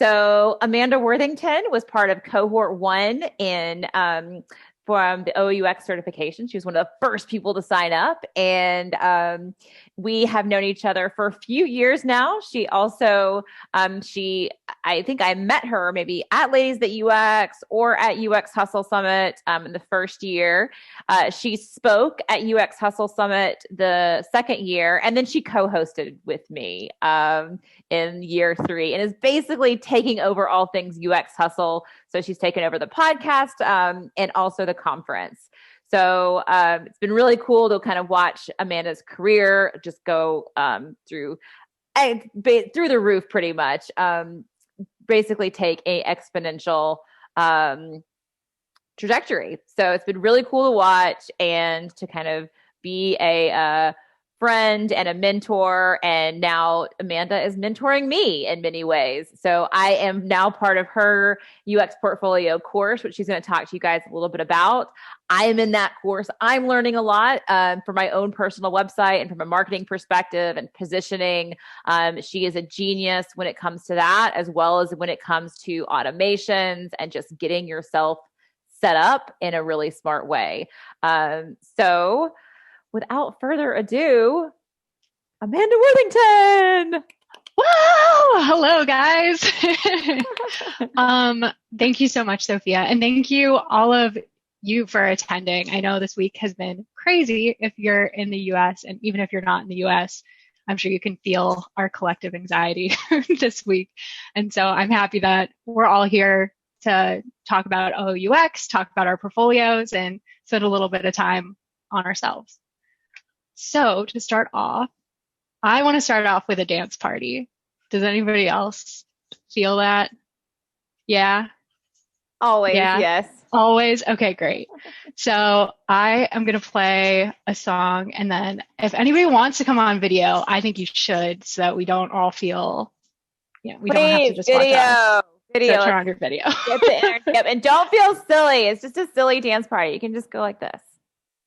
So Amanda Worthington was part of cohort 1 in from the OOUX certification. She was one of the first people to sign up, and we have known each other for a few years now. She also, I think I met her maybe at Ladies That UX or at UX Hustle Summit in the first year. She spoke at UX Hustle Summit the second year, and then she co-hosted with me in year 3, and is basically taking over all things UX Hustle. So she's taken over the podcast and also the conference. So it's been really cool to kind of watch Amanda's career just go through the roof pretty much. Basically take a exponential trajectory. So it's been really cool to watch and to kind of be a friend and a mentor. And now Amanda is mentoring me in many ways. So I am now part of her UX portfolio course, which she's going to talk to you guys a little bit about. I am in that course. I'm learning a lot for my own personal website and from a marketing perspective and positioning. She is a genius when it comes to that, as well as when it comes to automations and just getting yourself set up in a really smart way. So without further ado, Amanda Worthington. Wow! Hello, guys. Thank you so much, Sophia. And thank you, all of you, for attending. I know this week has been crazy if you're in the US, and even if you're not in the US, I'm sure you can feel our collective anxiety this week. And so I'm happy that we're all here to talk about OOUX, talk about our portfolios, and spend a little bit of time on ourselves. So to start off, I want to start off with a dance party. Does anybody else feel that? Yeah? Always, yeah? Yes. Always? Okay, great. So I am going to play a song, and then if anybody wants to come on video, I think you should, so that we don't all feel, we don't have to just watch us. Video. So turn on your video. Get the energy up. And don't feel silly. It's just a silly dance party. You can just go like this.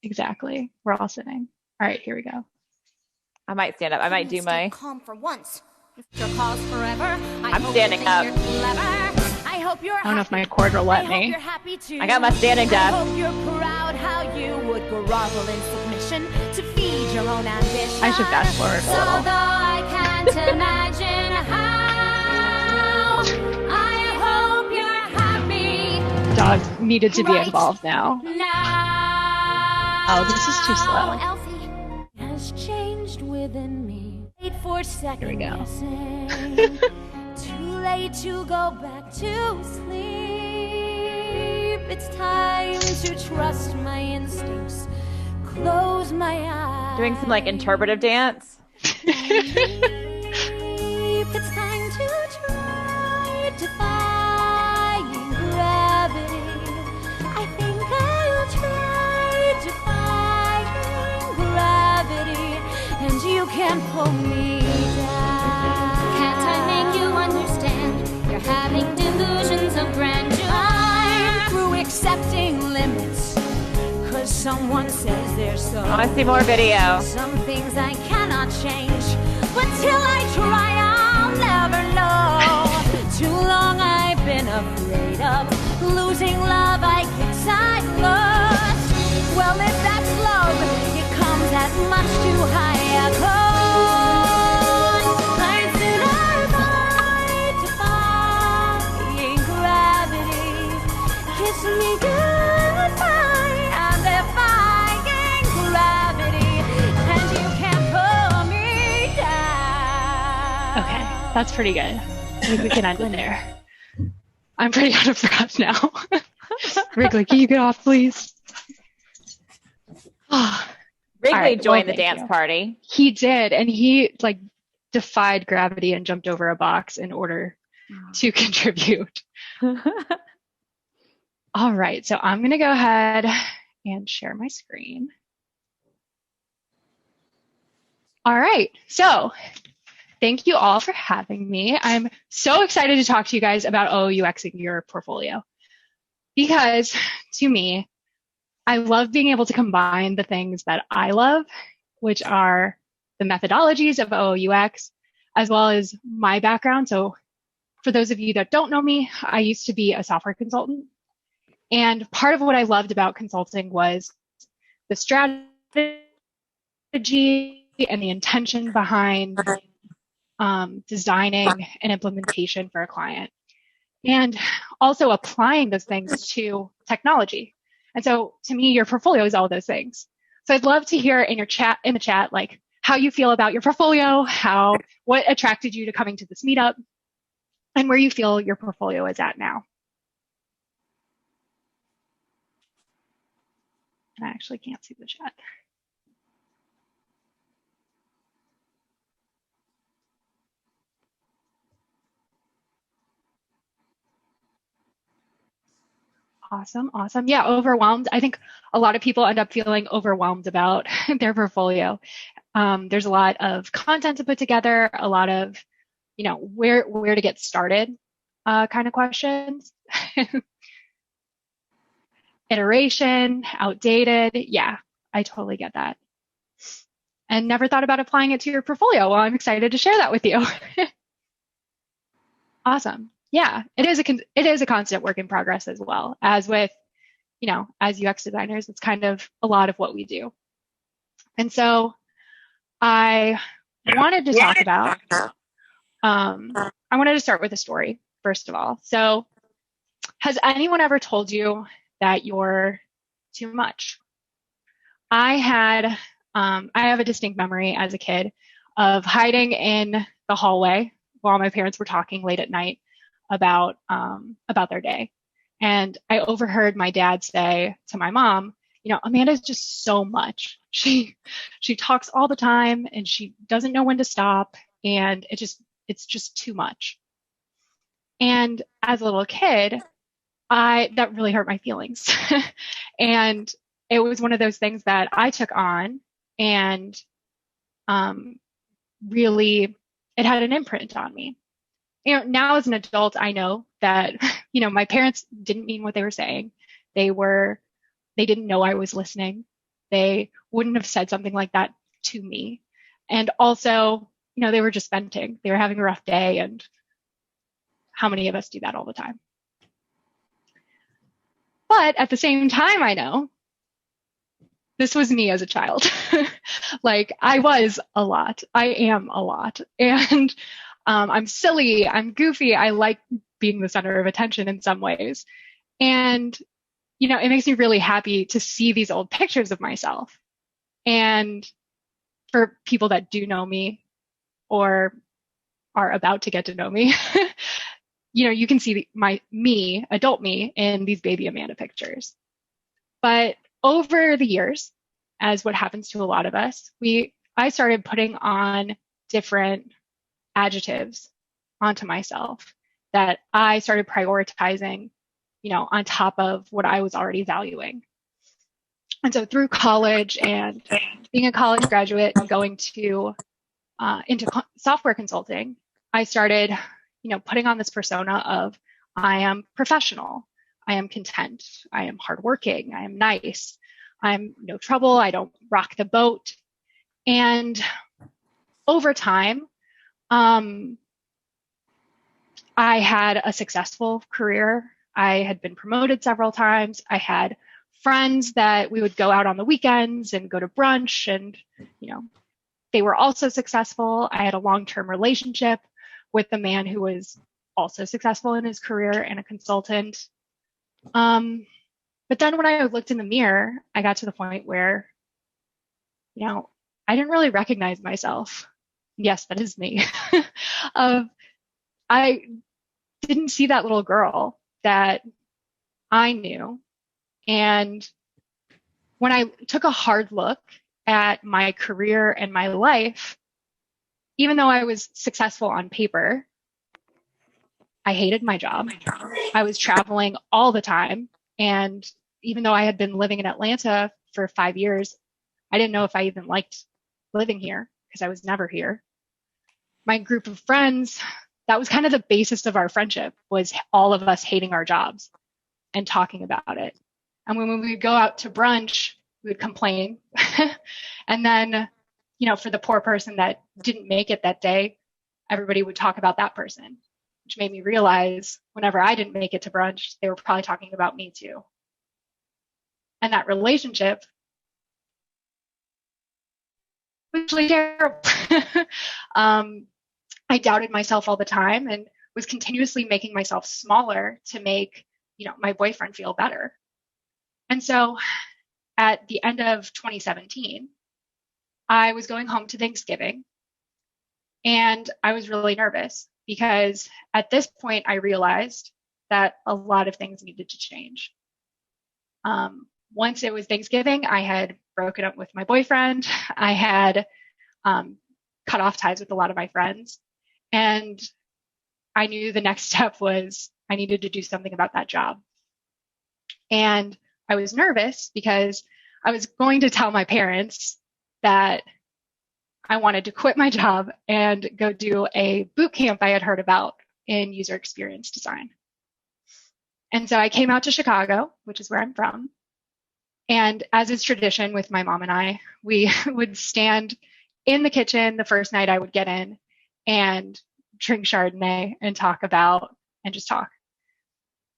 Exactly. We're all sitting. All right, here we go. I might stand up. I might do my... calm for once. Your cause forever. I'm standing up. I hope you're I don't know if my cord will let me. I got my standing desk. I hope you're proud how you would grovel in submission to feed your own ambition. I should fast forward a little. Although I can't imagine how, I hope you're happy. Dog needed to be involved now. Oh, this is too slow. Elfie has changed within me. Wait for second. Here we go. Guessing. Too late to go back to sleep. It's time to trust my instincts. Close my eyes. Doing some like interpretive dance. It's time to try defying gravity. I think I'll try defying gravity, and you can't pull me down. Can't I make you understand? You're having delusions of grandeur. I'm through accepting limits, 'cause someone says they're so. I want to see more video. Some things I cannot change, but till I try, I'll never know. Too long I've been afraid of losing love. I guess I lost. Well, if that's love, it comes at much too high a cost. I'd sooner fight defying gravity. Kiss me goodbye. I'm defying gravity, and you can't pull me down. Okay, that's pretty good. I think we can end it there. I'm pretty out of breath now. Wrigley, can you get off, please? Wrigley joined the dance party. He did, and he like defied gravity and jumped over a box in order to contribute. All right, so I'm going to go ahead and share my screen. All right, so thank you all for having me. I'm so excited to talk to you guys about OOUXing your portfolio, because to me, I love being able to combine the things that I love, which are the methodologies of OOUX, as well as my background. So for those of you that don't know me, I used to be a software consultant. And part of what I loved about consulting was the strategy and the intention behind designing an implementation for a client, and also applying those things to technology. And so to me, your portfolio is all those things. So I'd love to hear in the chat, like how you feel about your portfolio, what attracted you to coming to this meetup, and where you feel your portfolio is at now. I actually can't see the chat. Awesome, awesome. Yeah, overwhelmed. I think a lot of people end up feeling overwhelmed about their portfolio. There's a lot of content to put together, a lot of, where to get started kind of questions. Iteration, outdated. Yeah, I totally get that. And never thought about applying it to your portfolio. Well, I'm excited to share that with you. Awesome. Yeah, it is a constant work in progress as well. As with, as UX designers, it's kind of a lot of what we do. And so I wanted to talk about, I wanted to start with a story, first of all. So has anyone ever told you that you're too much? I have a distinct memory as a kid of hiding in the hallway while my parents were talking late at night about their day. And I overheard my dad say to my mom, Amanda's just so much. She talks all the time and she doesn't know when to stop, and it's just too much. And as a little kid, that really hurt my feelings. And it was one of those things that I took on, and really it had an imprint on me. Now as an adult, I know that, my parents didn't mean what they were saying. They didn't know I was listening. They wouldn't have said something like that to me. And also, they were just venting. They were having a rough day, and how many of us do that all the time? But at the same time, I know this was me as a child. Like, I was a lot. I am a lot. And I'm silly. I'm goofy. I like being the center of attention in some ways. And, it makes me really happy to see these old pictures of myself. And for people that do know me or are about to get to know me, you can see adult me, in these baby Amanda pictures. But over the years, as what happens to a lot of us, I started putting on different adjectives onto myself that I started prioritizing, on top of what I was already valuing. And so through college and being a college graduate and going to into software consulting, I started, putting on this persona of I am professional, I am content, I am hardworking, I am nice, I'm no trouble, I don't rock the boat. And over time, I had a successful career. I had been promoted several times. I had friends that we would go out on the weekends and go to brunch, and, they were also successful. I had a long-term relationship with a man who was also successful in his career and a consultant. But then when I looked in the mirror, I got to the point where, I didn't really recognize myself. Yes, that is me. I didn't see that little girl that I knew. And when I took a hard look at my career and my life, even though I was successful on paper, I hated my job. I was traveling all the time. And even though I had been living in Atlanta for 5 years, I didn't know if I even liked living here because I was never here. My group of friends, that was kind of the basis of our friendship, was all of us hating our jobs and talking about it. And when we would go out to brunch, we would complain. And then, for the poor person that didn't make it that day, everybody would talk about that person. which made me realize whenever I didn't make it to brunch, they were probably talking about me too. And that relationship was really terrible. I doubted myself all the time and was continuously making myself smaller to make, my boyfriend feel better. And so at the end of 2017, I was going home to Thanksgiving, and I was really nervous because at this point I realized that a lot of things needed to change. Once it was Thanksgiving, I had broken up with my boyfriend. I had cut off ties with a lot of my friends. And I knew the next step was I needed to do something about that job. And I was nervous because I was going to tell my parents that I wanted to quit my job and go do a boot camp I had heard about in user experience design. And so I came out to Chicago, which is where I'm from. And as is tradition with my mom and I, we would stand in the kitchen the first night I would get in and drink Chardonnay and talk.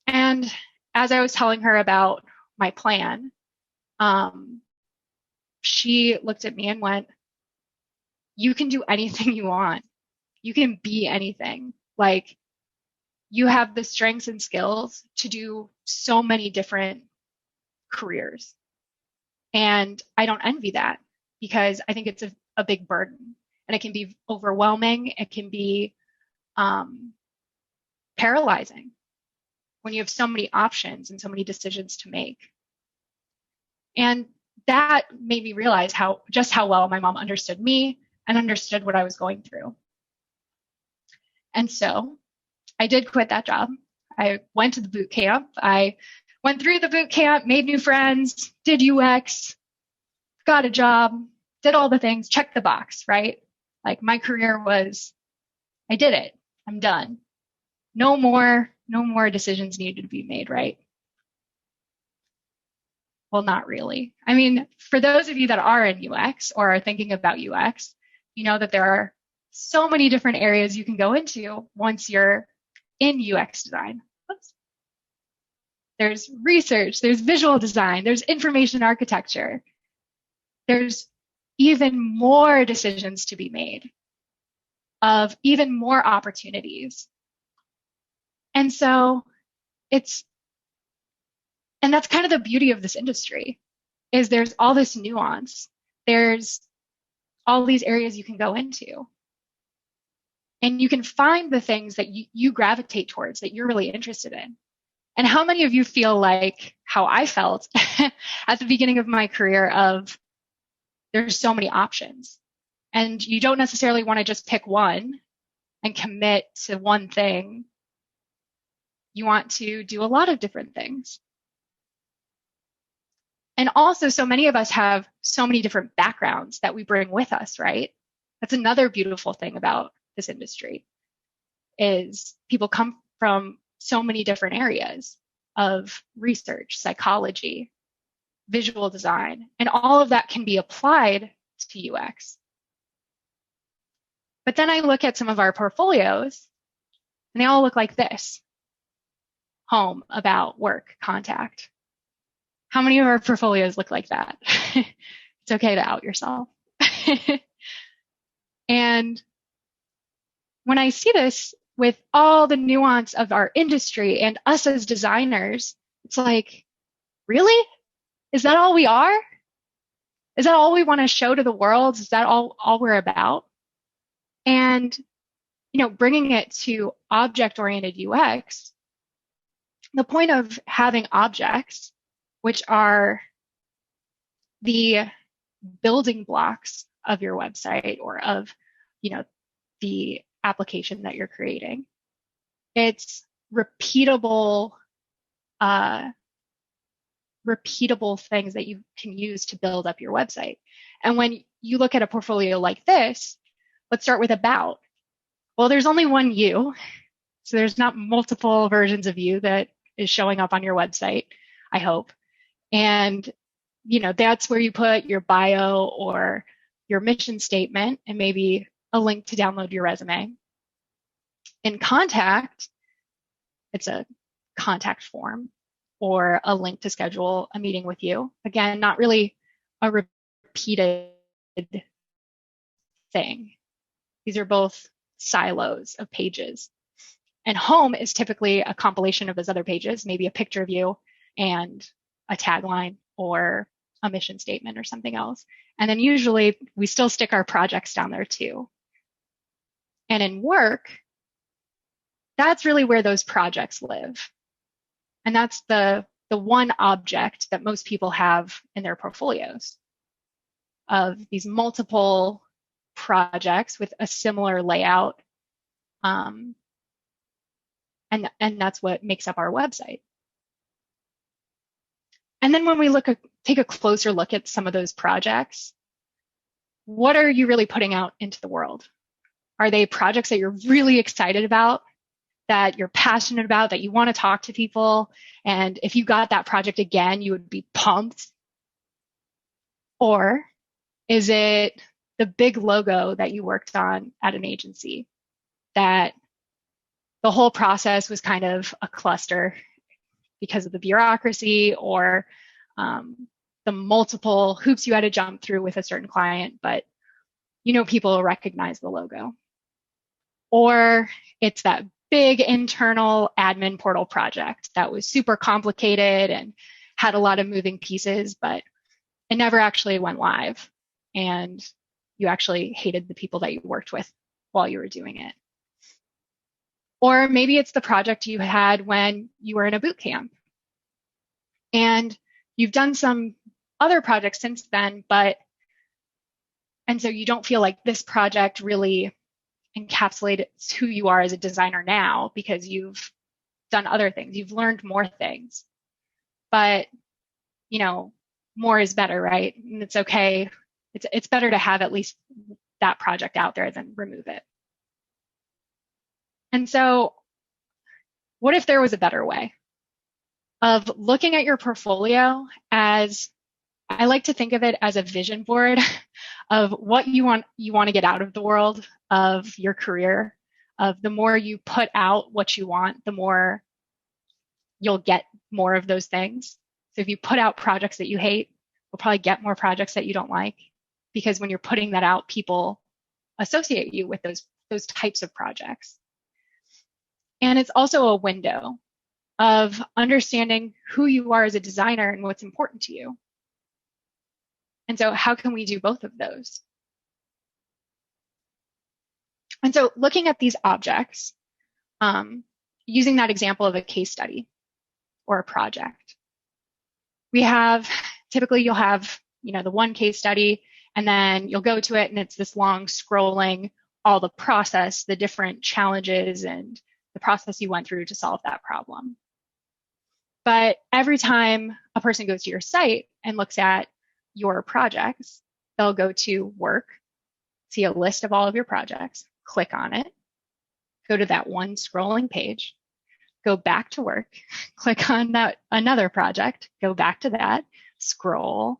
And as I was telling her about my plan, she looked at me and went, "You can do anything you want. You can be anything. Like, you have the strengths and skills to do so many different careers." And I don't envy that because I think it's a big burden, and it can be overwhelming. It can be paralyzing when you have so many options and so many decisions to make. And that made me realize just how well my mom understood me and understood what I was going through. And so I did quit that job. I went to the boot camp. I went through the boot camp, made new friends, did UX, got a job, did all the things, checked the box, right? Like, my career was, I did it. I'm done. No more decisions needed to be made, right? Well, not really. I mean, for those of you that are in UX or are thinking about UX, you know that there are so many different areas you can go into once you're in UX design. Oops. There's research, there's visual design, there's information architecture. There's even more decisions to be made, of even more opportunities. And so and that's kind of the beauty of this industry, is there's all this nuance. There's all these areas you can go into. And you can find the things that you gravitate towards, that you're really interested in. And how many of you feel like how I felt at the beginning of my career of there's so many options, and you don't necessarily want to just pick one and commit to one thing. You want to do a lot of different things. And also, so many of us have so many different backgrounds that we bring with us, right? That's another beautiful thing about this industry, is people come from so many different areas of research, psychology, visual design, and all of that can be applied to UX. But then I look at some of our portfolios, and they all look like this: home, about, work, contact. How many of our portfolios look like that? It's okay to out yourself. And when I see this with all the nuance of our industry and us as designers, it's like, really? Is that all we are? Is that all we want to show to the world? Is that all we're about? And, bringing it to object-oriented UX, the point of having objects, which are the building blocks of your website or of, the application that you're creating, it's repeatable things that you can use to build up your website. And when you look at a portfolio like this, let's start with about. Well, there's only one you, so there's not multiple versions of you that is showing up on your website, I hope. And, that's where you put your bio or your mission statement and maybe a link to download your resume. In contact, it's a contact form or a link to schedule a meeting with you. Again, not really a repeated thing. These are both silos of pages. And home is typically a compilation of those other pages, maybe a picture of you and a tagline or a mission statement or something else. And then usually we still stick our projects down there too. And in work, that's really where those projects live. And that's the one object that most people have in their portfolios of these multiple projects with a similar layout. And that's what makes up our website. And then when we take a closer look at some of those projects, what are you really putting out into the world? Are they projects that you're really excited about, that you're passionate about, that you want to talk to people? And if you got that project again, you would be pumped? Or is it the big logo that you worked on at an agency that the whole process was kind of a cluster because of the bureaucracy or the multiple hoops you had to jump through with a certain client, but people will recognize the logo? Or it's that big internal admin portal project that was super complicated and had a lot of moving pieces, but it never actually went live. And you actually hated the people that you worked with while you were doing it. Or maybe it's the project you had when you were in a boot camp. And you've done some other projects since then, and so you don't feel like this project really encapsulates who you are as a designer now because you've done other things. You've learned more things. But, more is better, right? And it's okay. It's better to have at least that project out there than remove it. And so what if there was a better way of looking at your portfolio as, I like to think of it as a vision board of what you want to get out of the world, of your career, of the more you put out what you want, the more you'll get more of those things. So if you put out projects that you hate, you'll probably get more projects that you don't like, because when you're putting that out, people associate you with those types of projects. And it's also a window of understanding who you are as a designer and what's important to you. And so how can we do both of those? And so looking at these objects, using that example of a case study or a project, typically you'll have, the one case study, and then you'll go to it and it's this long scrolling, all the process, the different challenges and the process you went through to solve that problem. But every time a person goes to your site and looks at your projects, they'll go to work, see a list of all of your projects, click on it, go to that one scrolling page, go back to work, click on that another project, go back to that, scroll,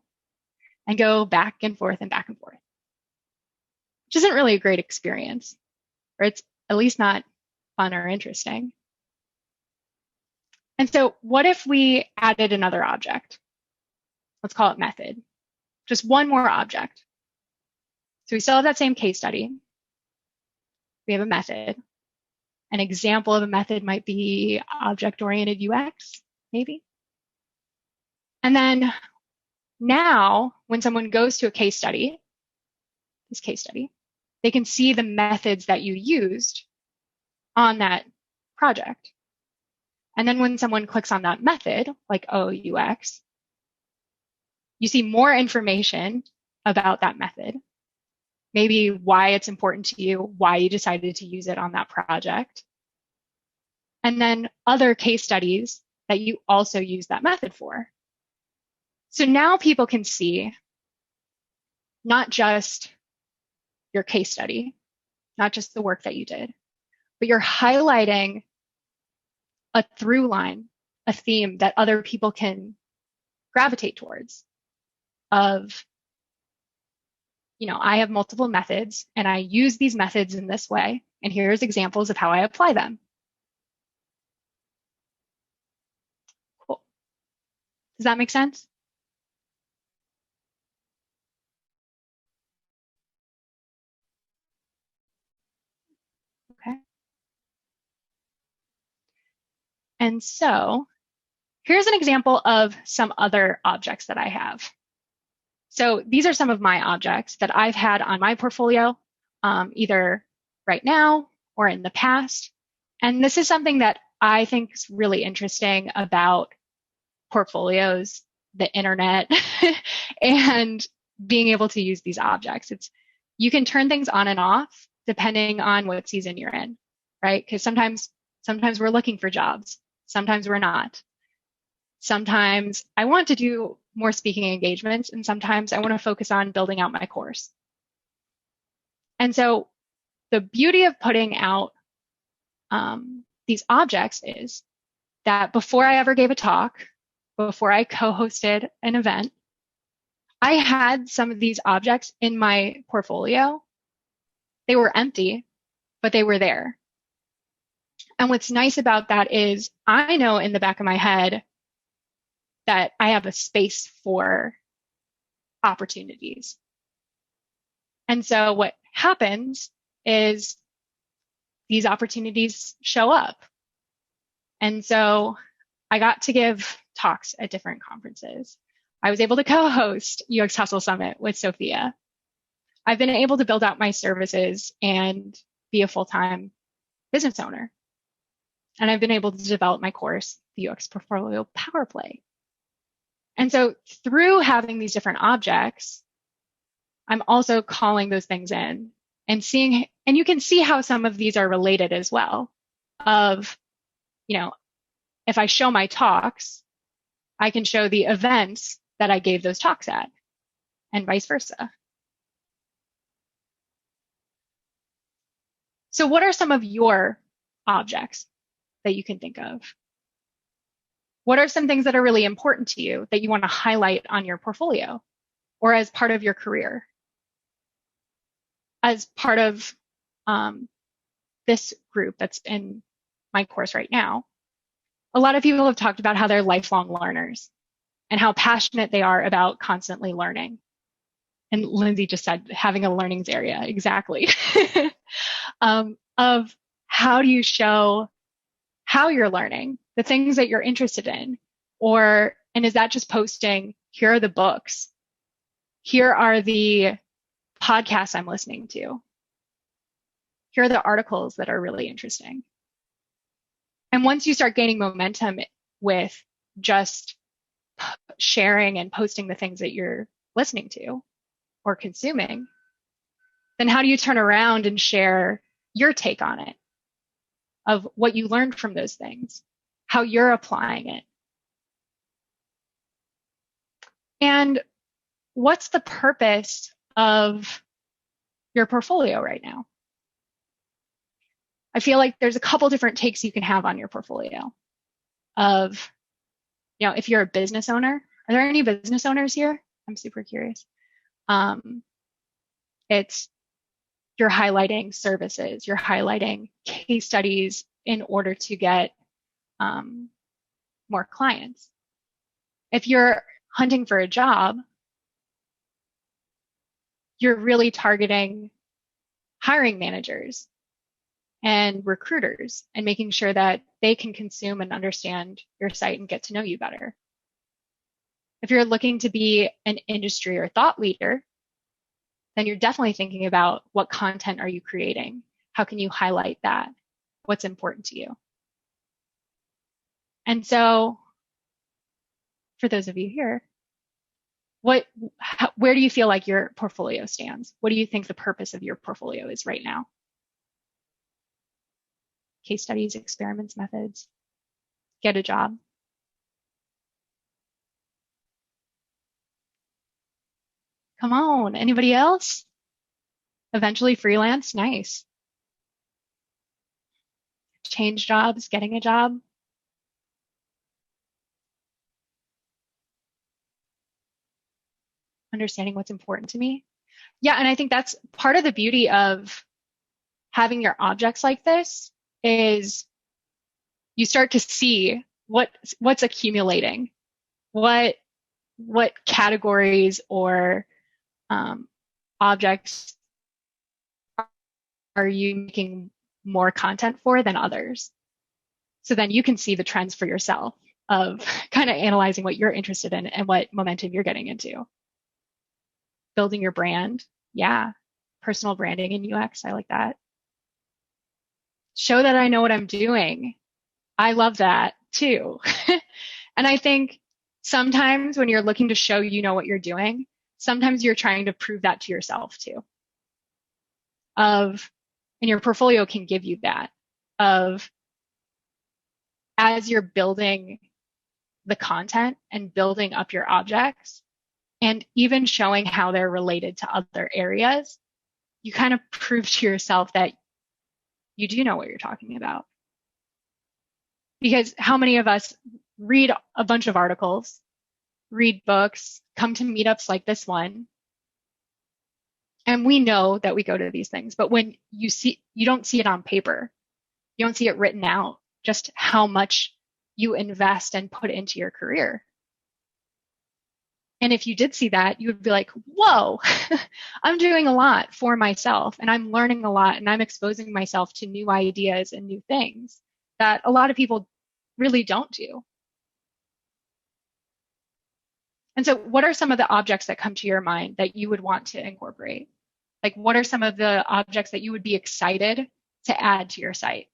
and go back and forth and back and forth. Which isn't really a great experience, or it's at least not fun or interesting. And so what if we added another object? Let's call it method. Just one more object. So we still have that same case study. We have a method. An example of a method might be object-oriented UX, maybe. And then now, when someone goes to a case study, this case study, they can see the methods that you used on that project. And then when someone clicks on that method, like OOUX, you see more information about that method, maybe why it's important to you, why you decided to use it on that project, and then other case studies that you also use that method for. So now people can see not just your case study, not just the work that you did, but you're highlighting a through line, a theme that other people can gravitate towards of, I have multiple methods and I use these methods in this way. And here's examples of how I apply them. Cool. Does that make sense? Okay. And so here's an example of some other objects that I have. So these are some of my objects that I've had on my portfolio, either right now or in the past. And this is something that I think is really interesting about portfolios, the internet, and being able to use these objects. You can turn things on and off depending on what season you're in, right? Because sometimes we're looking for jobs, sometimes we're not. Sometimes I want to do more speaking engagements, and sometimes I want to focus on building out my course. And so the beauty of putting out these objects is that before I ever gave a talk, before I co-hosted an event, I had some of these objects in my portfolio. They were empty, but they were there. And what's nice about that is I know in the back of my head that I have a space for opportunities. And so what happens is these opportunities show up. And so I got to give talks at different conferences. I was able to co-host UX Hustle Summit with Sophia. I've been able to build out my services and be a full-time business owner. And I've been able to develop my course, the UX Portfolio Power Play. And so through having these different objects, I'm also calling those things in and seeing, and you can see how some of these are related as well. Of, if I show my talks, I can show the events that I gave those talks at, and vice versa. So what are some of your objects that you can think of? What are some things that are really important to you that you want to highlight on your portfolio or as part of your career? As part of this group that's in my course right now, a lot of people have talked about how they're lifelong learners and how passionate they are about constantly learning. And Lindsay just said having a learnings area, exactly. Of how do you show how you're learning, the things that you're interested in, and is that just posting, here are the books, here are the podcasts I'm listening to, here are the articles that are really interesting. And once you start gaining momentum with just sharing and posting the things that you're listening to or consuming, then how do you turn around and share your take on it, of what you learned from those things, how you're applying it? And what's the purpose of your portfolio right now? I feel like there's a couple different takes you can have on your portfolio of, if you're a business owner, are there any business owners here? I'm super curious. You're highlighting services, you're highlighting case studies in order to get more clients. If you're hunting for a job, you're really targeting hiring managers and recruiters and making sure that they can consume and understand your site and get to know you better. If you're looking to be an industry or thought leader, then you're definitely thinking about what content are you creating? How can you highlight that? What's important to you? And so for those of you here, where do you feel like your portfolio stands? What do you think the purpose of your portfolio is right now? Case studies, experiments, methods, get a job. Come on, anybody else? Eventually freelance, nice. Change jobs, getting a job. Understanding what's important to me. Yeah, and I think that's part of the beauty of having your objects like this is you start to see what's accumulating, what categories or objects are you making more content for than others. So then you can see the trends for yourself of kind of analyzing what you're interested in and what momentum you're getting into. Building your brand. Yeah. Personal branding in UX. I like that. Show that I know what I'm doing. I love that too. And I think sometimes when you're looking to show you know what you're doing, sometimes you're trying to prove that to yourself too. And your portfolio can give you that of as you're building the content and building up your objects and even showing how they're related to other areas, you kind of prove to yourself that you do know what you're talking about. Because how many of us read a bunch of articles, read books, come to meetups like this one, and we know that we go to these things, but when you don't see it on paper, you don't see it written out, just how much you invest and put into your career. And if you did see that, you would be like, whoa, I'm doing a lot for myself and I'm learning a lot and I'm exposing myself to new ideas and new things that a lot of people really don't do. And so what are some of the objects that come to your mind that you would want to incorporate? Like, what are some of the objects that you would be excited to add to your site?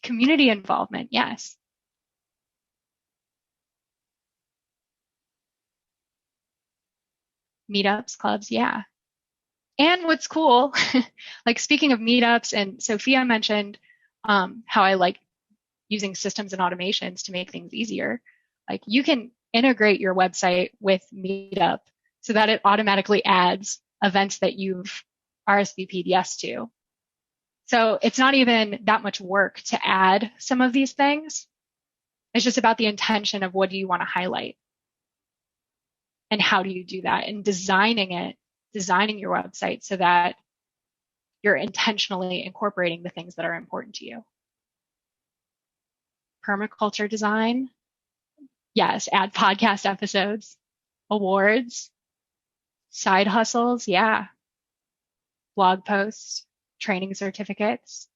Community involvement, yes. Meetups, clubs, yeah. And what's cool, like speaking of meetups, and Sophia mentioned how I like using systems and automations to make things easier. Like you can integrate your website with Meetup so that it automatically adds events that you've RSVP'd yes to. So it's not even that much work to add some of these things. It's just about the intention of what do you want to highlight and how do you do that, and designing your website so that you're intentionally incorporating the things that are important to you. Permaculture design. Yes, add podcast episodes, awards, side hustles, yeah. Blog posts, training certificates.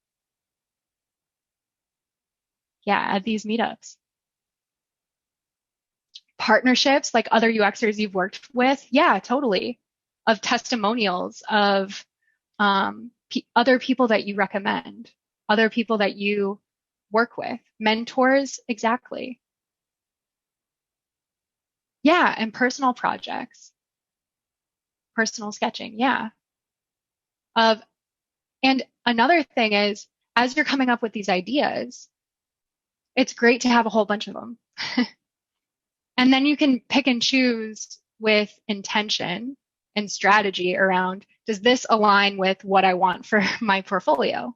Yeah, add these meetups. Partnerships, like other UXers you've worked with, yeah, totally. Of testimonials, of other people that you recommend, other people that you work with, mentors, exactly. Yeah, and personal projects, personal sketching, yeah. And another thing is, as you're coming up with these ideas, it's great to have a whole bunch of them. And then you can pick and choose with intention and strategy around, does this align with what I want for my portfolio?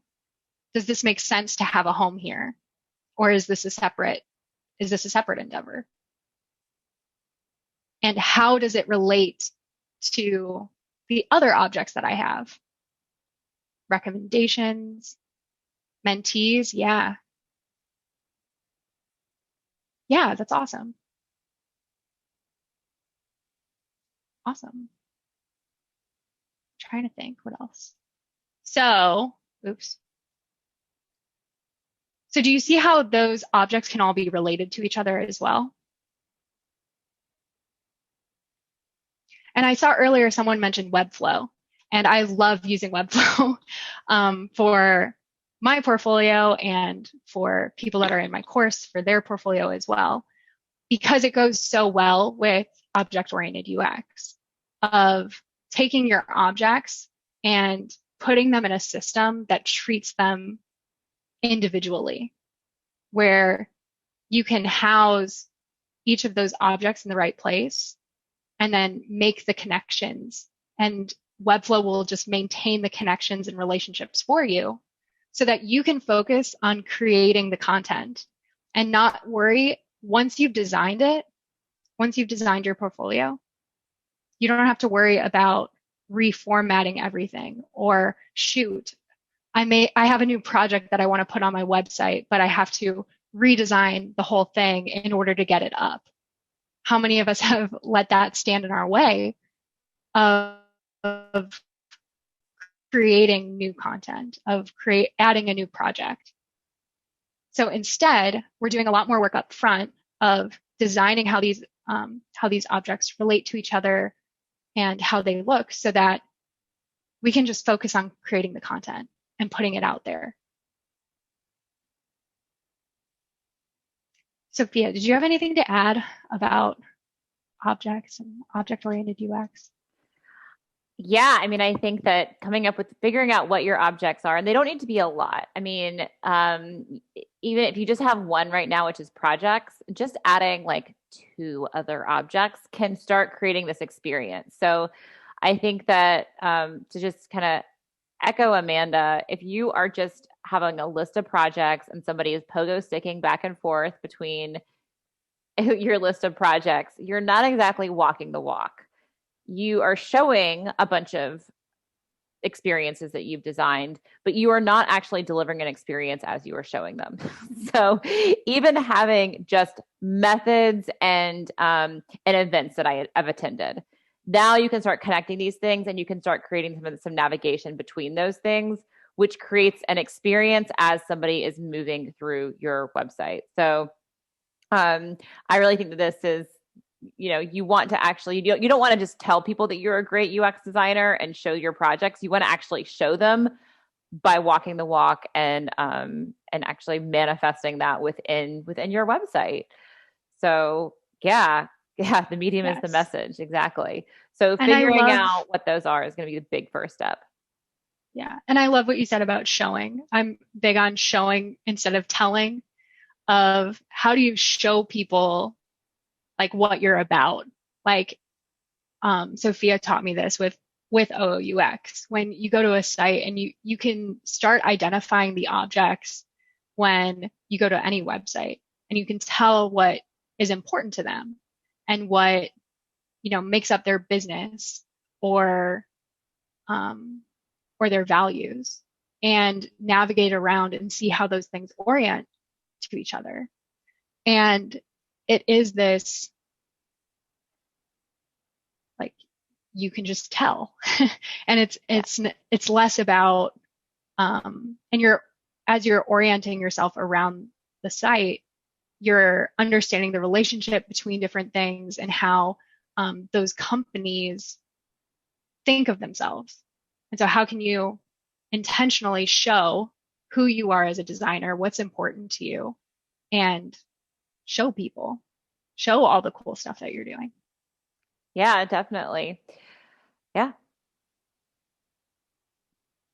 Does this make sense to have a home here? Or is this a separate endeavor? And how does it relate to the other objects that I have? Recommendations, mentees, yeah. Yeah, that's awesome. Awesome. Trying to think what else. So, oops. So do you see how those objects can all be related to each other as well? And I saw earlier someone mentioned Webflow, and I love using Webflow for my portfolio and for people that are in my course for their portfolio as well, because it goes so well with object-oriented UX of taking your objects and putting them in a system that treats them individually, where you can house each of those objects in the right place and then make the connections. And Webflow will just maintain the connections and relationships for you so that you can focus on creating the content and not worry. Once you've designed your portfolio, you don't have to worry about reformatting everything, or shoot, I have a new project that I want to put on my website, but I have to redesign the whole thing in order to get it up. How many of us have let that stand in our way of creating new content, of adding a new project? So instead, we're doing a lot more work up front of designing how these objects relate to each other and how they look, so that we can just focus on creating the content and putting it out there. Sophia, did you have anything to add about objects and object-oriented UX? Yeah, I mean, I think that figuring out what your objects are, and they don't need to be a lot. I mean, even if you just have one right now, which is projects, just adding like 2 other objects can start creating this experience. So I think that to just kind of echo Amanda, if you are just having a list of projects and somebody is pogo sticking back and forth between your list of projects, you're not exactly walking the walk. You are showing a bunch of experiences that you've designed, but you are not actually delivering an experience as you are showing them. So even having just methods and events that I've attended, now you can start connecting these things, and you can start creating some navigation between those things, which creates an experience as somebody is moving through your website. So I really think that this is, you want to actually, you don't want to just tell people that you're a great UX designer and show your projects. You want to actually show them by walking the walk and actually manifesting that within your website. So yeah, the medium is the message. Exactly. So figuring out what those are is going to be the big first step. Yeah. And I love what you said about showing. I'm big on showing instead of telling, of how do you show people like what you're about. Like Sophia taught me this with OOUX. When you go to a site and you can start identifying the objects when you go to any website, and you can tell what is important to them and what makes up their business or their values, and navigate around and see how those things orient to each other. And it is this, like, you can just tell. And it's less about and as you're orienting yourself around the site, you're understanding the relationship between different things and how those companies think of themselves. And so how can you intentionally show who you are as a designer, what's important to you, and show all the cool stuff that you're doing. Yeah, definitely. Yeah.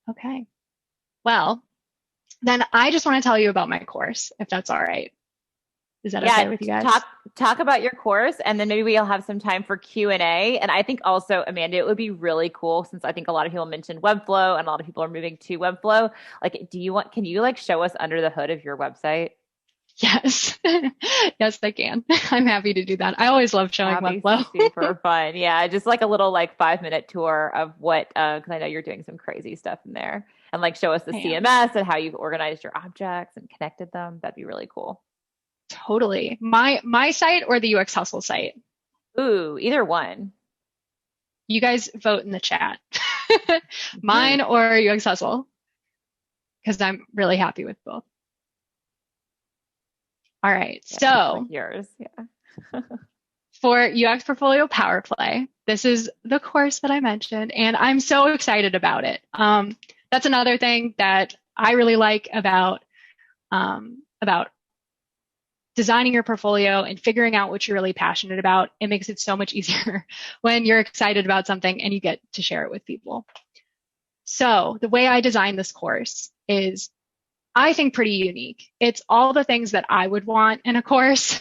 Okay. Well, then I just want to tell you about my course, if that's all right. Is that okay with you guys? Talk about your course, and then maybe we'll have some time for Q&A. And I think also, Amanda, it would be really cool, since I think a lot of people mentioned Webflow and a lot of people are moving to Webflow. Like, can you like show us under the hood of your website? Yes. Yes, I can. I'm happy to do that. I always love showing Webflow. Super fun. Yeah. Just like a little 5-minute tour of what, because I know you're doing some crazy stuff in there, and like show us the CMS and how you've organized your objects and connected them. That'd be really cool. Totally. My site or the UX Hustle site? Ooh, either one. You guys vote in the chat. Mine or UX Hustle? Because I'm really happy with both. All right. Yeah, so like yours. Yeah. For UX Portfolio Power Play, this is the course that I mentioned, and I'm so excited about it. That's another thing that I really like about designing your portfolio and figuring out what you're really passionate about. It makes it so much easier when you're excited about something and you get to share it with people. So the way I designed this course is, I think, pretty unique. It's all the things that I would want in a course,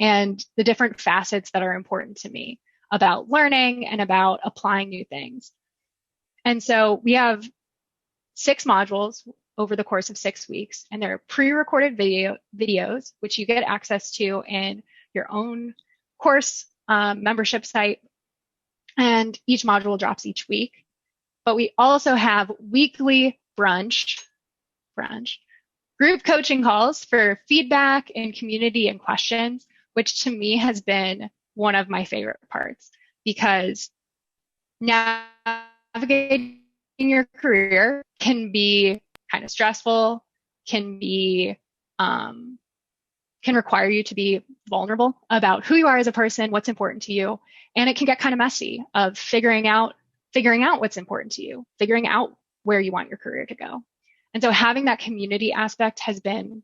and the different facets that are important to me about learning and about applying new things. And so we have 6 modules over the course of 6 weeks, and they're pre-recorded videos, which you get access to in your own course membership site. And each module drops each week. But we also have weekly brunch group coaching calls for feedback and community and questions, which to me has been one of my favorite parts, because navigating your career can be kind of stressful, can require you to be vulnerable about who you are as a person, what's important to you, and it can get kind of messy of figuring out what's important to you, figuring out where you want your career to go. And so having that community aspect has been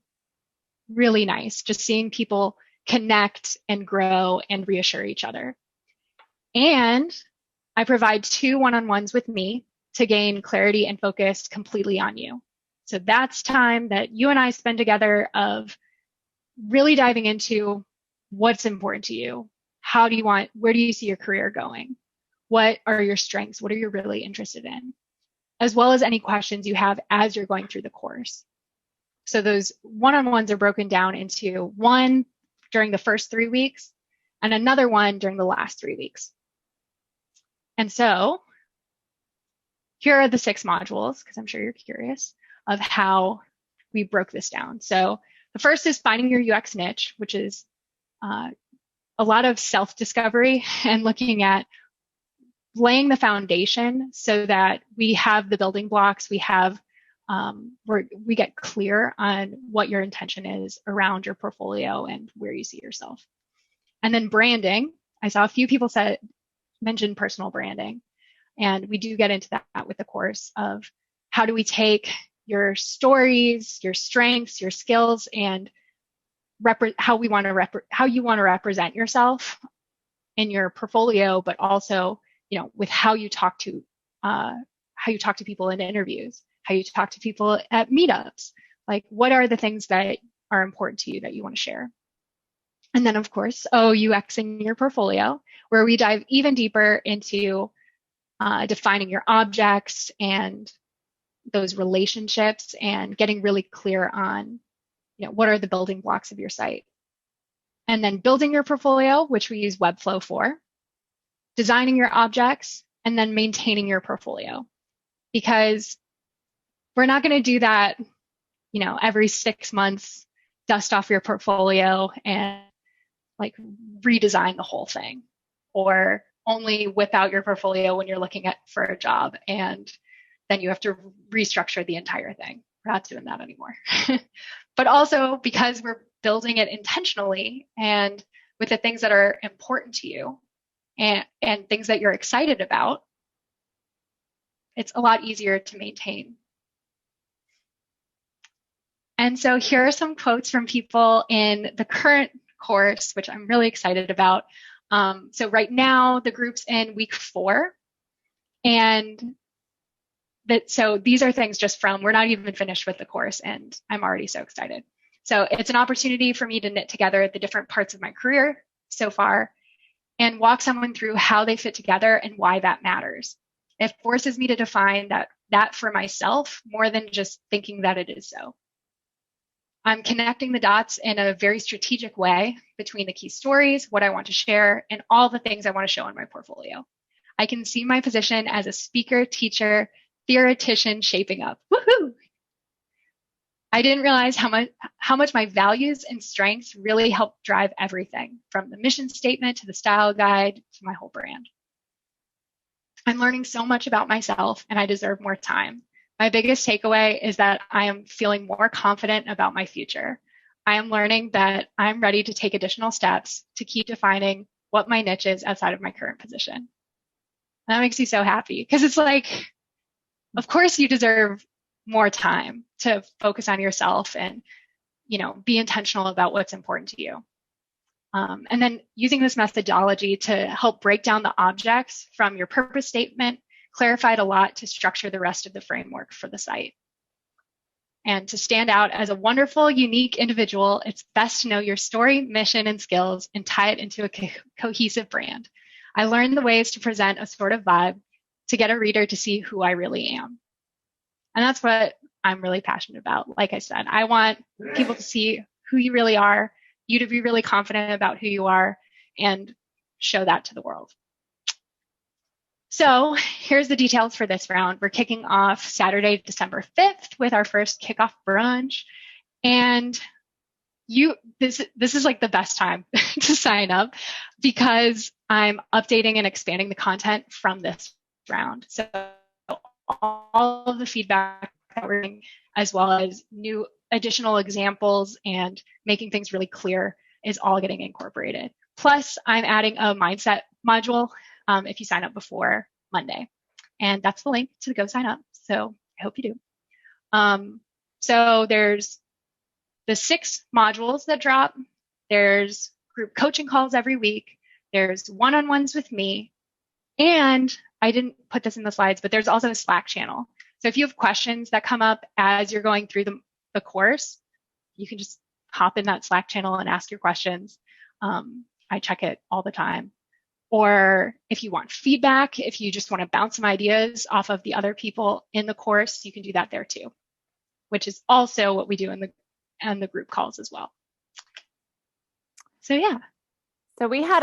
really nice, just seeing people connect and grow and reassure each other. And I provide 2 one-on-ones with me to gain clarity and focus completely on you. So that's time that you and I spend together of really diving into what's important to you. Where do you see your career going? What are your strengths? What are you really interested in? As well as any questions you have as you're going through the course. So those one-on-ones are broken down into one during the first 3 weeks and another one during the last 3 weeks. And so here are the 6 modules, because I'm sure you're curious of how we broke this down. So the first is finding your UX niche, which is a lot of self-discovery and looking at laying the foundation so that we have the building blocks, we get clear on what your intention is around your portfolio and where you see yourself. And then branding, I saw a few people mention personal branding, and we do get into that with the course of how do we take your stories, your strengths, your skills, and how you want to represent yourself in your portfolio, but also, with how you talk to people in interviews, how you talk to people at meetups. Like, what are the things that are important to you that you want to share? And then, of course, OOUXing your portfolio, where we dive even deeper into defining your objects and those relationships and getting really clear on, what are the building blocks of your site. And then building your portfolio, which we use Webflow for, designing your objects, and then maintaining your portfolio. Because we're not going to do that, every 6 months, dust off your portfolio and redesign the whole thing, or only whip out your portfolio when you're looking for a job and then you have to restructure the entire thing. We're not doing that anymore. But also because we're building it intentionally and with the things that are important to you and things that you're excited about, it's a lot easier to maintain. And so here are some quotes from people in the current course, which I'm really excited about. So right now, the group's in week 4. And so these are things we're not even finished with the course, and I'm already so excited. So it's an opportunity for me to knit together the different parts of my career so far and walk someone through how they fit together and why that matters. It forces me to define that for myself more than just thinking that it is so. I'm connecting the dots in a very strategic way between the key stories, what I want to share, and all the things I want to show in my portfolio. I can see my position as a speaker, teacher, theoretician shaping up. Woohoo! I didn't realize how much my values and strengths really help drive everything, from the mission statement to the style guide to my whole brand. I'm learning so much about myself, and I deserve more time. My biggest takeaway is that I am feeling more confident about my future. I am learning that I'm ready to take additional steps to keep defining what my niche is outside of my current position. And that makes me so happy, because it's of course you deserve more time to focus on yourself and, be intentional about what's important to you. And then using this methodology to help break down the objects from your purpose statement clarified a lot to structure the rest of the framework for the site. And to stand out as a wonderful, unique individual, it's best to know your story, mission, and skills and tie it into a cohesive brand. I learned the ways to present a sort of vibe to get a reader to see who I really am. And that's what I'm really passionate about. Like I said, I want people to see who you really are, you to be really confident about who you are, and show that to the world. So here's the details for this round. We're kicking off Saturday, December 5th with our first kickoff brunch. And this is like the best time to sign up because I'm updating and expanding the content from this round. So all of the feedback that we're getting, as well as new additional examples and making things really clear, is all getting incorporated. Plus, I'm adding a mindset module if you sign up before Monday. And that's the link to go sign up. So I hope you do. So there's the 6 modules that drop. There's group coaching calls every week. There's one-on-ones with me. And I didn't put this in the slides, but there's also a Slack channel. So if you have questions that come up as you're going through the course, you can just hop in that Slack channel and ask your questions. I check it all the time. Or if you want feedback, if you just want to bounce some ideas off of the other people in the course, you can do that there too, which is also what we do in the group calls as well. So yeah. So we had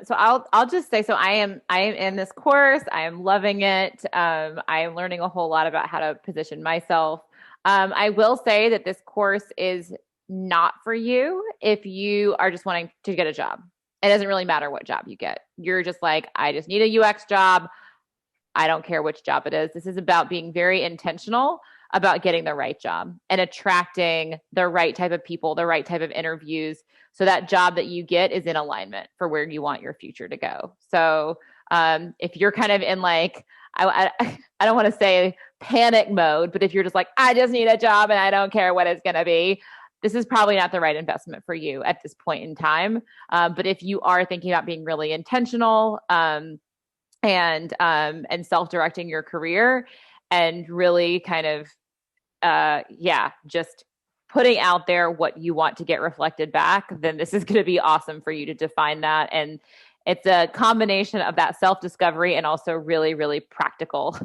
so I'll just say, so I am in this course. I am loving it. I am learning a whole lot about how to position myself. I will say that this course is not for you if you are just wanting to get a job. It doesn't really matter what job you get. You're just like, I just need a UX job. I don't care which job it is. This is about being very intentional about getting the right job and attracting the right type of people, the right type of interviews, so that job that you get is in alignment for where you want your future to go. So if you're kind of in like, I don't want to say panic mode, but if you're just like, I just need a job and I don't care what it's going to be, this is probably not the right investment for you at this point in time. But if you are thinking about being really intentional and self-directing your career and really kind of, just putting out there what you want to get reflected back, then this is going to be awesome for you to define that. And it's a combination of that self-discovery and also really, really practical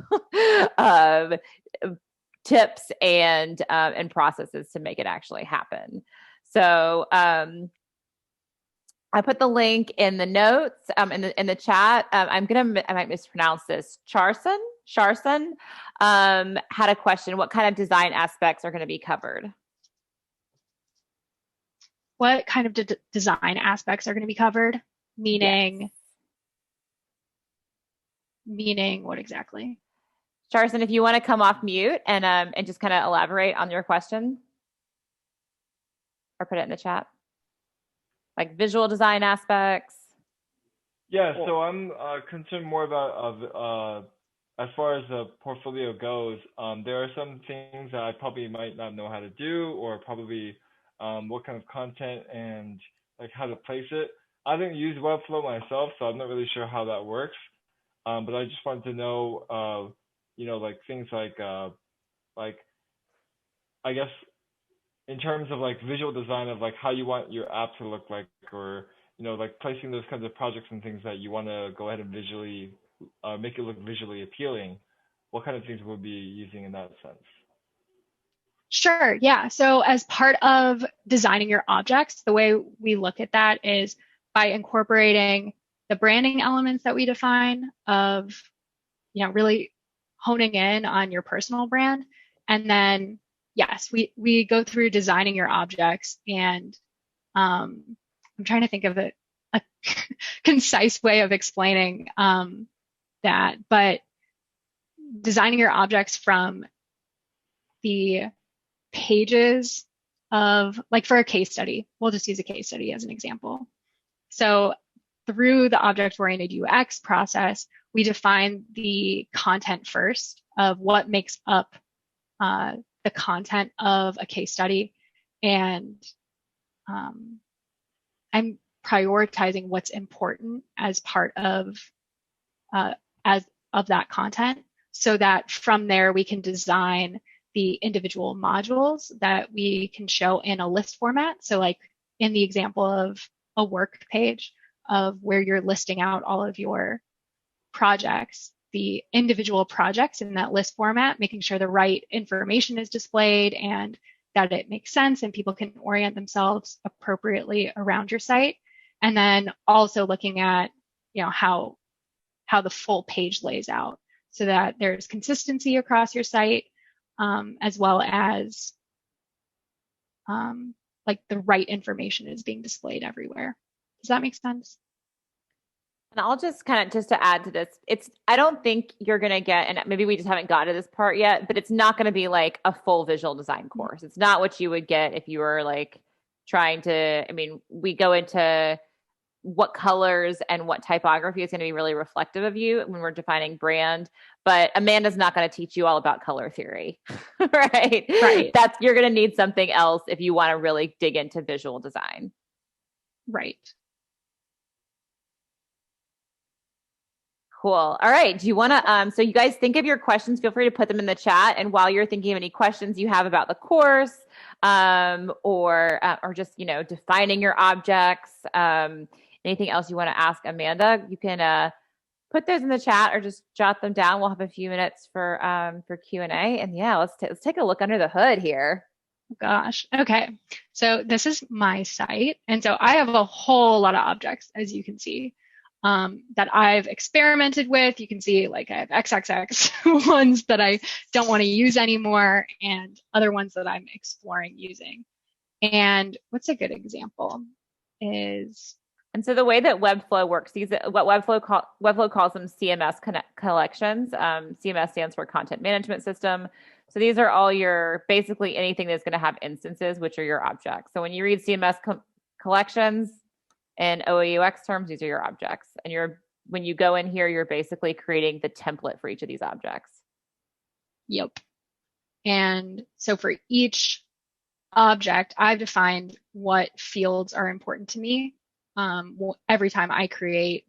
tips and processes to make it actually happen. So I put the link in the notes in the chat. I might mispronounce this. Sharson had a question. What kind of design aspects are going to be covered? What kind of design aspects are going to be covered? Meaning what exactly? Sharson, if you want to come off mute and just kind of elaborate on your question or put it in the chat. Like visual design aspects. Yeah, so I'm concerned more about as far as the portfolio goes. There are some things that I probably might not know how to do, or probably what kind of content and like how to place it. I haven't used Webflow myself, so I'm not really sure how that works. But I just wanted to know, like things like I guess in terms of like visual design of like how you want your app to look like, or like placing those kinds of projects and things that you want to go ahead and visually make it look visually appealing. What kind of things we'll be using in that sense? Sure, yeah. So as part of designing your objects, the way we look at that is by incorporating the branding elements that we define of, really honing in on your personal brand. And then, yes, we go through designing your objects, and I'm trying to think of a concise way of explaining that, but designing your objects from the pages of, like for a case study, we'll just use a case study as an example. So through the object-oriented UX process, we define the content first of what makes up the content of a case study. And I'm prioritizing what's important as part of that content, so that from there we can design the individual modules that we can show in a list format. So like in the example of a work page of where you're listing out all of your projects, the individual projects in that list format, making sure the right information is displayed and that it makes sense and people can orient themselves appropriately around your site. And then also looking at, how how the full page lays out so that there's consistency across your site, as well as like the right information is being displayed everywhere. Does that make sense? And I'll just kind of, just to add to this, I don't think you're going to get, and maybe we just haven't got to this part yet, but it's not going to be like a full visual design course. It's not what you would get if you were like trying to, I mean, we go into what colors and what typography is going to be really reflective of you when we're defining brand. But Amanda's not going to teach you all about color theory, right? Right. You're going to need something else if you want to really dig into visual design. Right. Cool. All right. Do you want to, so you guys think of your questions, feel free to put them in the chat. And while you're thinking of any questions you have about the course, or just, defining your objects, anything else you want to ask Amanda, you can, put those in the chat or just jot them down. We'll have a few minutes for Q&A. And yeah, let's take a look under the hood here. Gosh. Okay. So this is my site. And so I have a whole lot of objects, as you can see, that I've experimented with. You can see like I have XXX ones that I don't want to use anymore and other ones that I'm exploring using. And what's a good example is... And so the way that Webflow works, what Webflow calls them CMS collections. CMS stands for Content Management System. So these are all basically anything that's going to have instances, which are your objects. So when you read CMS collections in OOUX terms, these are your objects. And when you go in here, you're basically creating the template for each of these objects. Yep. And so for each object, I've defined what fields are important to me. Every time I create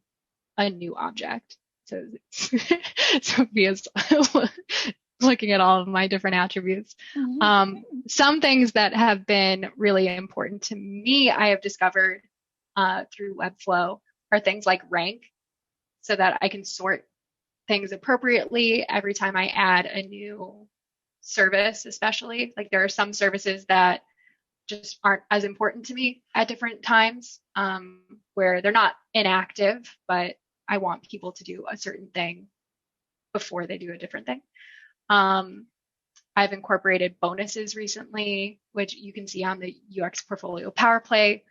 a new object. So Sophia's looking at all of my different attributes. Some things that have been really important to me, I have discovered through Webflow, are things like rank, so that I can sort things appropriately every time I add a new service, especially. Like there are some services that just aren't as important to me at different times, where they're not inactive, but I want people to do a certain thing before they do a different thing. I've incorporated bonuses recently, which you can see on the UX Portfolio Power Play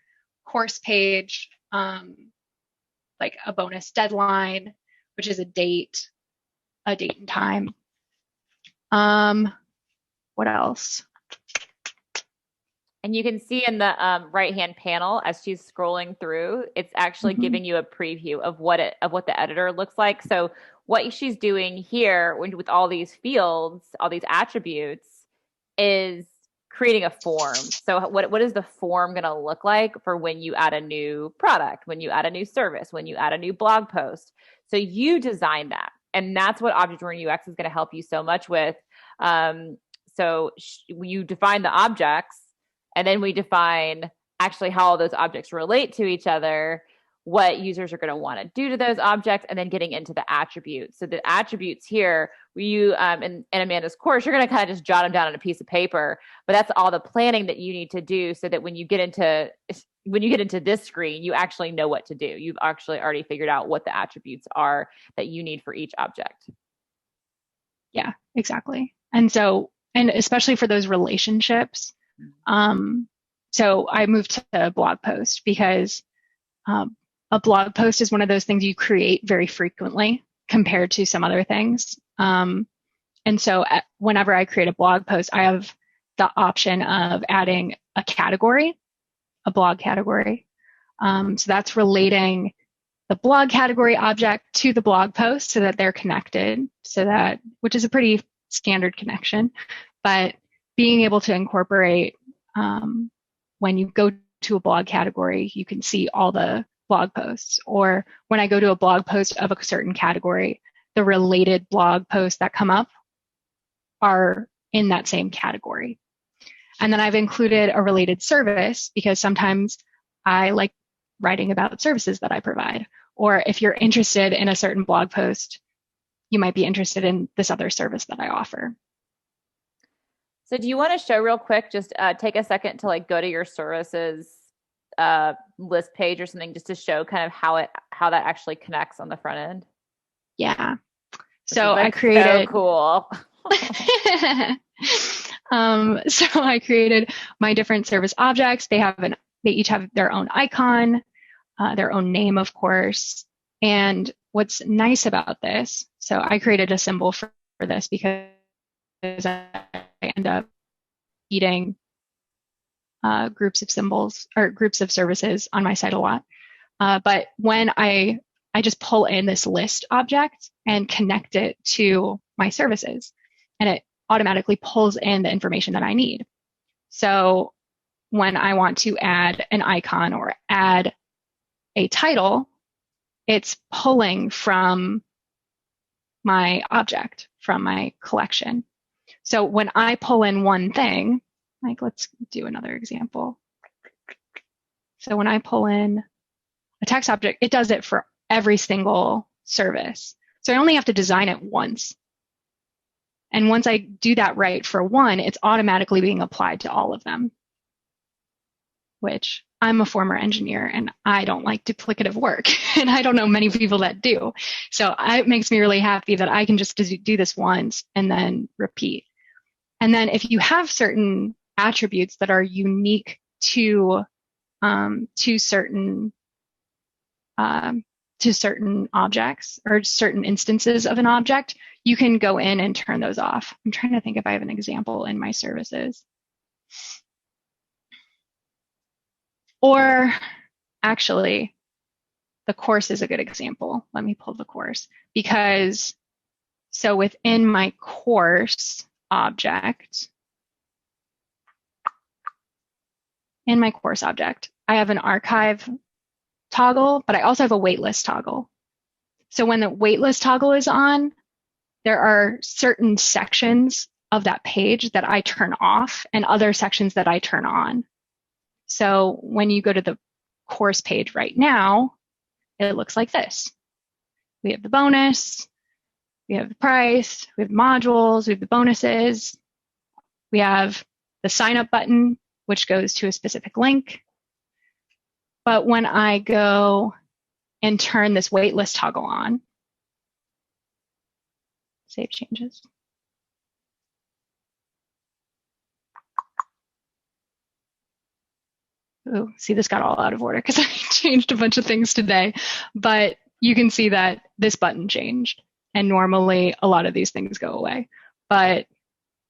course page, like a bonus deadline, which is a date and time. What else? And you can see in the right-hand panel, as she's scrolling through, it's actually giving you a preview of what the editor looks like. So what she's doing here with all these fields, all these attributes, is creating a form. So what is the form going to look like for when you add a new product, when you add a new service, when you add a new blog post? So you design that. And that's what object-oriented UX is going to help you so much with. So you define the objects, and then we define actually how all those objects relate to each other, what users are going to want to do to those objects, and then getting into the attributes. So the attributes here, in Amanda's course, you're going to kind of just jot them down on a piece of paper, but that's all the planning that you need to do so that when you get into this screen, you actually know what to do. You've actually already figured out what the attributes are that you need for each object. Yeah, exactly. And especially for those relationships. So I moved to a blog post because a blog post is one of those things you create very frequently compared to some other things. And so whenever I create a blog post, I have the option of adding a blog category. So that's relating the blog category object to the blog post so that they're connected, which is a pretty standard connection, but being able to incorporate, when you go to a blog category, you can see all the blog posts, or when I go to a blog post of a certain category, the related blog posts that come up are in that same category. And then I've included a related service because sometimes I like writing about services that I provide, or if you're interested in a certain blog post, you might be interested in this other service that I offer. So do you want to show real quick, just take a second to go to your services list page or something, just to show kind of how that actually connects on the front end? Yeah. So I created. So cool. So I created my different service objects. They each have their own icon, their own name, of course. And what's nice about this, so I created a symbol for this because I end up eating groups of symbols or groups of services on my site a lot. But when I just pull in this list object and connect it to my services, and it automatically pulls in the information that I need. So when I want to add an icon or add a title, it's pulling from my object, from my collection. So when I pull in one thing, like let's do another example. So when I pull in a text object, it does it for every single service. So I only have to design it once. And once I do that right for one, it's automatically being applied to all of them, which I'm a former engineer and I don't like duplicative work. And I don't know many people that do. So it makes me really happy that I can just do this once and then repeat. And then if you have certain attributes that are unique to certain objects or certain instances of an object, you can go in and turn those off. I'm trying to think if I have an example in my services. Or actually, the course is a good example. Let me pull the course because so within my course object, in my course object, I have an archive toggle, but I also have a waitlist toggle. So when the waitlist toggle is on, there are certain sections of that page that I turn off and other sections that I turn on. So when you go to the course page right now, it looks like this. We have the bonus, we have the price, we have modules, we have the bonuses, we have the sign up button, which goes to a specific link. But when I go and turn this waitlist toggle on, save changes. Ooh, see, this got all out of order because I changed a bunch of things today. But you can see that this button changed. And normally a lot of these things go away. But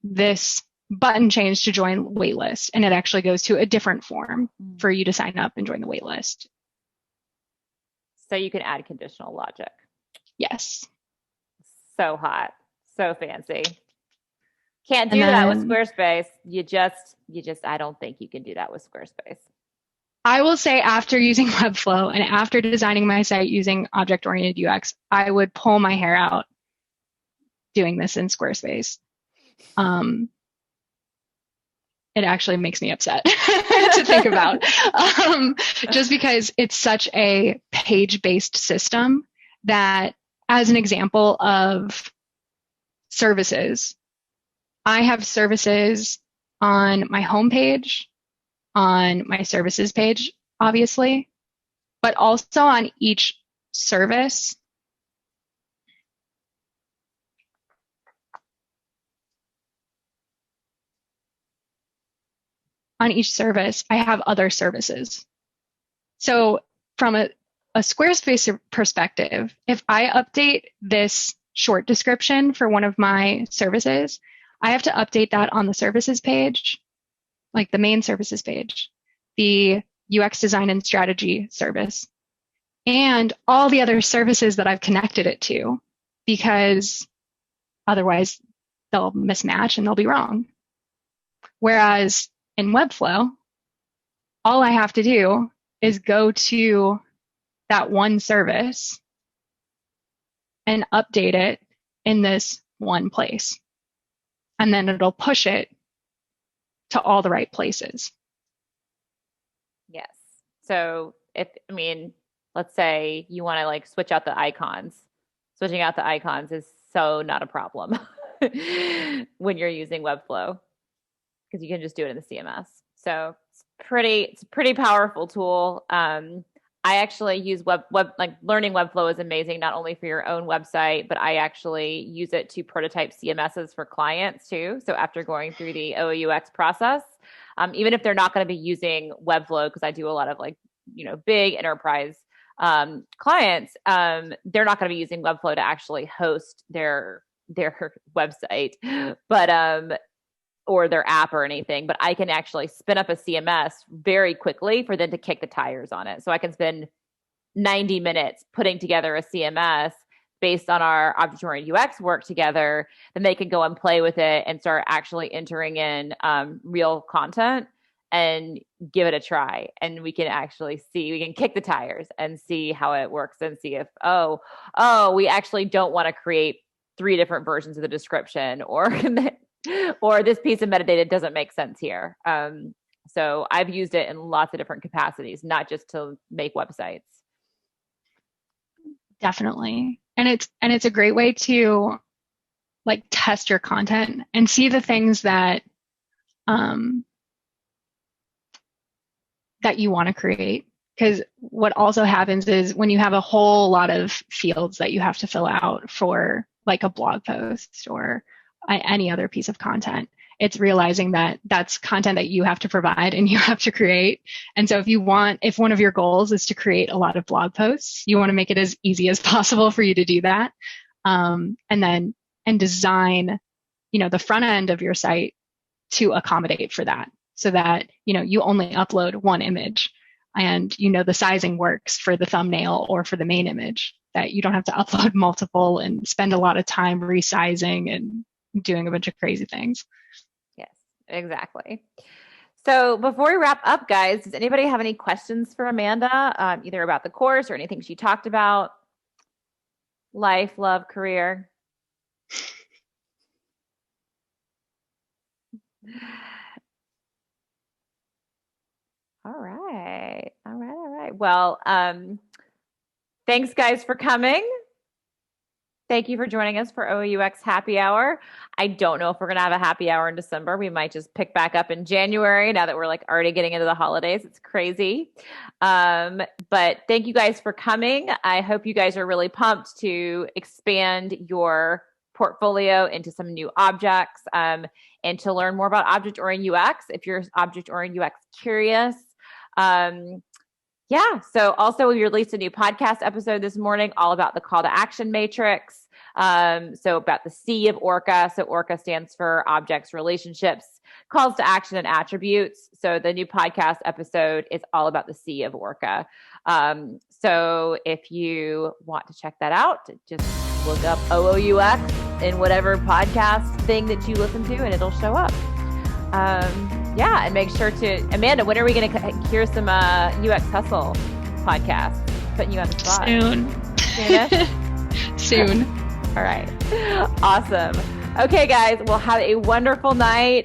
this button changed to join waitlist, and it actually goes to a different form for you to sign up and join the waitlist. So you can add conditional logic. Yes. So hot, so fancy. Can't do that with Squarespace. You just, I don't think you can do that with Squarespace. I will say after using Webflow and after designing my site using object-oriented UX, I would pull my hair out doing this in Squarespace. It actually makes me upset to think about, just because it's such a page-based system that, as an example of services, I have services on my homepage, on my services page, obviously, but also on each service. On each service, I have other services. So from a Squarespace perspective, if I update this short description for one of my services, I have to update that on the services page, like the main services page, the UX design and strategy service, and all the other services that I've connected it to, because otherwise they'll mismatch and they'll be wrong. Whereas in Webflow, all I have to do is go to that one service and update it in this one place. And then it'll push it to all the right places. Yes. So let's say you want to like switch out the icons. Switching out the icons is so not a problem when you're using Webflow, because you can just do it in the CMS. So it's a pretty powerful tool. I I actually use like learning Webflow is amazing, not only for your own website, but I actually use it to prototype CMSs for clients too. So after going through the OOUX process, even if they're not going to be using Webflow, because I do a lot of like, big enterprise clients, they're not going to be using Webflow to actually host their website, but or their app or anything, but I can actually spin up a CMS very quickly for them to kick the tires on it. So I can spend 90 minutes putting together a CMS based on our object-oriented UX work together. Then they can go and play with it and start actually entering in real content and give it a try. And we can actually see, we can kick the tires and see how it works and see if, we actually don't want to create 3 different versions of the description, or this piece of metadata doesn't make sense here. So I've used it in lots of different capacities, not just to make websites. Definitely. And it's a great way to like test your content and see the things that that you want to create. Because what also happens is when you have a whole lot of fields that you have to fill out for like a blog post or any other piece of content, it's realizing that that's content that you have to provide and you have to create. And so if one of your goals is to create a lot of blog posts, you want to make it as easy as possible for you to do that. And design, the front end of your site to accommodate for that, so that, you only upload one image and, the sizing works for the thumbnail or for the main image, that you don't have to upload multiple and spend a lot of time resizing and doing a bunch of crazy things. Yes, exactly. So before we wrap up, guys, does anybody have any questions for Amanda, either about the course or anything she talked about? Life, love, career? All right. Well, thanks guys for coming. Thank you for joining us for OOUX Happy Hour. I don't know if we're going to have a happy hour in December. We might just pick back up in January now that we're like already getting into the holidays. It's crazy. But thank you guys for coming. I hope you guys are really pumped to expand your portfolio into some new objects and to learn more about object-oriented UX if you're object-oriented UX curious. So also we released a new podcast episode this morning all about the call to action matrix. So about the C of OOUX. So OOUX stands for objects, relationships, calls to action, and attributes. So the new podcast episode is all about the C of OOUX. So if you want to check that out, just look up OOUX in whatever podcast thing that you listen to and it'll show up. And make sure to, Amanda, when are we going to hear some UX Hustle podcasts? Putting you on the spot. Soon. All right. Awesome. Okay, guys, well, have a wonderful night.